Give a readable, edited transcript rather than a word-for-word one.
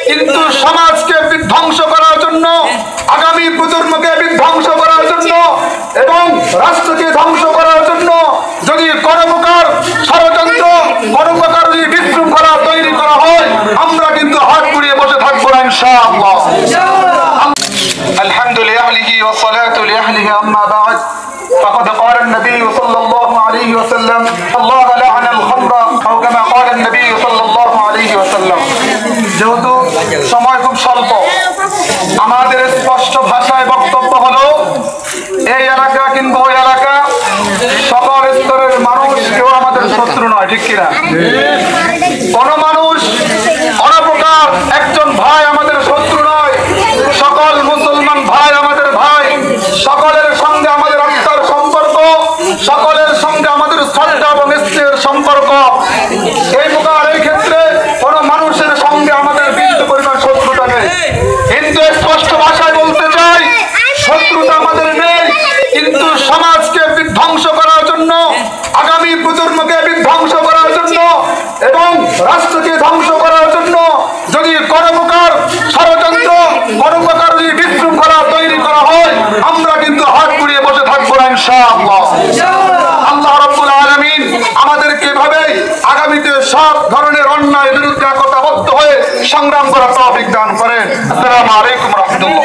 কিন্তু সমাজকে বিধ্বংস করার জন্য, আগামী প্রজন্মকে বিধ্বংস করার জন্য এবং রাষ্ট্রকে ধ্বংস করার জন্য যদি কোনো প্রকার ষড়যন্ত্র, কোনো প্রকার যদি বিশৃঙ্খলা তৈরি করা হয়, আমরা কিন্তু হাত ঘুরিয়ে বসে থাকবো না ইনশাআল্লাহ। الحمد لأهله والصلاة لأهله أما بعد فقد قال النبي صلى الله عليه وسلم الله لعن الخمر أو كما قال النبي صلى الله عليه وسلم। যেহেতু সময় খুব স্বল্প, আমাদের স্পষ্ট ভাষায় বক্তব্য হলো, এই এলাকা কিংবা ওই এলাকা সকল স্তরের মানুষ কেউ আমাদের শত্রু নয়, ঠিক কিনা? কোন মানুষ অনপ্রকার একজন ভাই আমাদের শত্রু নয়, সকল মুসলমান ভাই আমাদের ভাই, সকলের সঙ্গে আমাদের আত্মার সম্পর্ক, সকলের সঙ্গে আমাদের শ্রদ্ধা এবং স্নেহের সম্পর্ক। এই প্রকার এই ক্ষেত্রে কোন মানুষের সঙ্গে আমাদের বিন্দু পরিমাণ শত্রুতা নেই। কিন্তু স্পষ্ট ভাষায় বলতে চাই, শত্রুতা আমাদের নেই, কিন্তু সমাজকে বিধ্বংস করার জন্য, আগামী প্রজন্মকে বিধ্বংস করার জন্য এবং রাষ্ট্রকে ধ্বংস করার জন্য যদি কোনো প্রকার ষড়যন্ত্র, কোনো প্রকার যদি বিশৃঙ্খলা তৈরি করা হয়, আমরা কিন্তু হাত ঘুরিয়ে বসে থাকবো না ইনশাআল্লাহ। আল্লাহ রাব্বুল আলামিন আমাদেরকে এভাবে আগামীতে সব ধরনের অন্যায় বিরুদ্ধে একতাবদ্ধ হয়ে সংগ্রাম করার তৌফিক দান করেন। আসসালামু আলাইকুম ওয়া রাহমাতুল্লাহ।